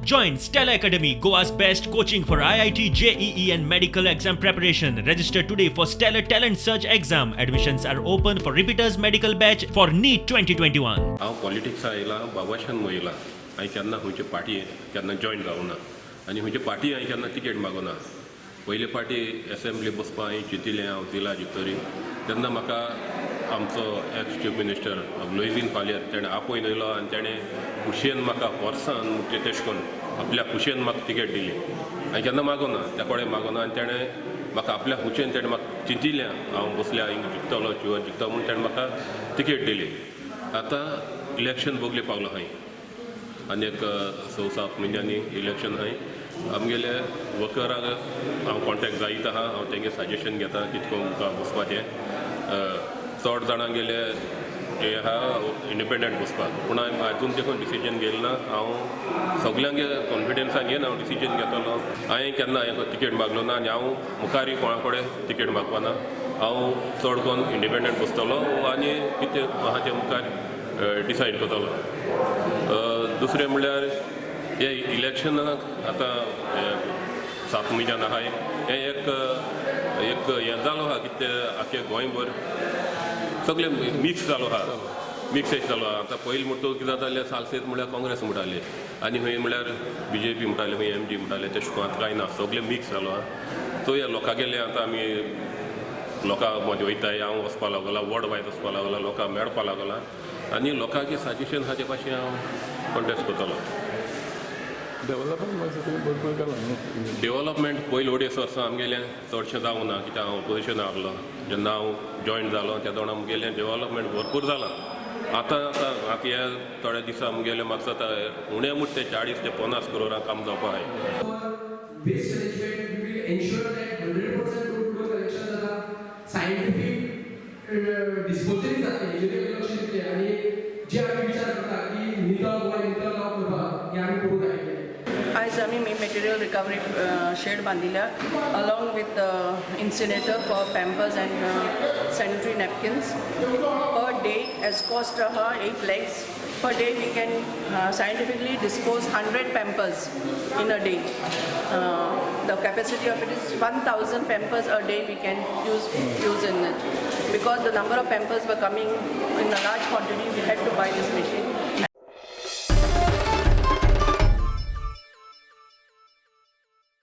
Join Stella Academy, Goa's best coaching for IIT, JEE and medical exam preparation. Register today for Stellar Talent Search exam. Admissions are open for repeaters medical batch for NEET 2021. हांव पॉलिटिक्सा येयला बाबाशान मोयला हांवें केन्ना खंयचे party केन्ना join जावना आनी खंयचे party हांवें केन्ना तिकेट मागोना पयले पार्टी असेंब्ली बसपा हांवें चिंतिल्लें हांव दिला जितरी तेन्ना म्हाका आमचो एक्स चीफ मिनिस्टर लुईजीन पालियर तेणें आपयन येयलो आनी तेणें खुशयेन म्हाका वर्सान म्हणजे तेश कोन्न आपल्या खुशयेन म्हाका तिकेट दिली हांवें केन्ना मागोना त्या कडेन मागोना आनी तेणें म्हाका आपल्या खुशयेन तेणें म्हाका चिंतिल्लें हांव बसल्या हिंग जिखतलो शिवर जिखता म्हूण तेणें म्हाका तिकेट दिली आतां इलेक्शन बोगले पावलो हांवें आनी एक 6-7 म्हयन्यांनी इलेक्शन हांवें आमगेले वर्कराक हांव कॉन्टेक्ट जायत आहा हांव तेंगे सजेशन घेता कितको मुखार बसपाचें चड जाणां गेले हे आहा इंडिपेंडंट बसपाक पूण हांवें आजून देखून डिसिजन घेतलें ना हांव सगल्यांगे कॉन्फिडन्सान घेवन हांव डिसिजन घेतलो हांवें केन्ना तिकेट मागलो ना आनी हांव मुखारी कोणा कडेन तिकेट मागपाना हांव चड कोन्न इंडिपेंडंट बसतलो आनी कितें आहा तें मुखार डिसायड करतलो दुसरें म्हणल्यार हे इलेक्शनाक आतां 7 म्हयन्यान आहाय हें एक हें जालो आहा कितें आख्या गोंयभर सगळे मिक्स जालो आहा मिक्सेश जालो आहा आतां पयलीं म्हणटा कितें जातालें सालसेत म्हळ्यार काँग्रेस म्हणटाले आनी खंय म्हळ्यार BJP म्हणटाले खंय MG म्हणटाले तशें करून आतां कांय ना सगळे मिक्स जालो आहा सो हे लोकां गेले आतां आमी लोकां मजा वयताय हांव वचपा लागला वड वायट वचपा लागला लोकां मेळपा लागला आनी लोकांचें सजेशन आहा ते भाशेन हांव कॉन्टेस्ट करतलो डेव्हलपमेंट पयलीं अडेच वर्सां आमगेलें चडशें जावं ना कित्याक हांव ऑपोजिशन आहलो जेन्ना हांव जॉयन जालो त्या दौरान आमगेलें डेव्हलपमेंट भरपूर जालां आतां हे थोड्या दिसा आमगेलें म्हाका जाता उणें मूट ते 40 ते 50 करोडां काम जावपा आज आम्ही मटेरियल रिकवरी शेड बांधिल्या along with incinerator for Pampers and sanitary napkins per day its cost 8 lakhs per day we can scientifically dispose 100 pampers in a day. The capacity of it is 1000 pampers a day we can use in it. Because the number of pampers were coming in a large quantity, we had to buy this machine.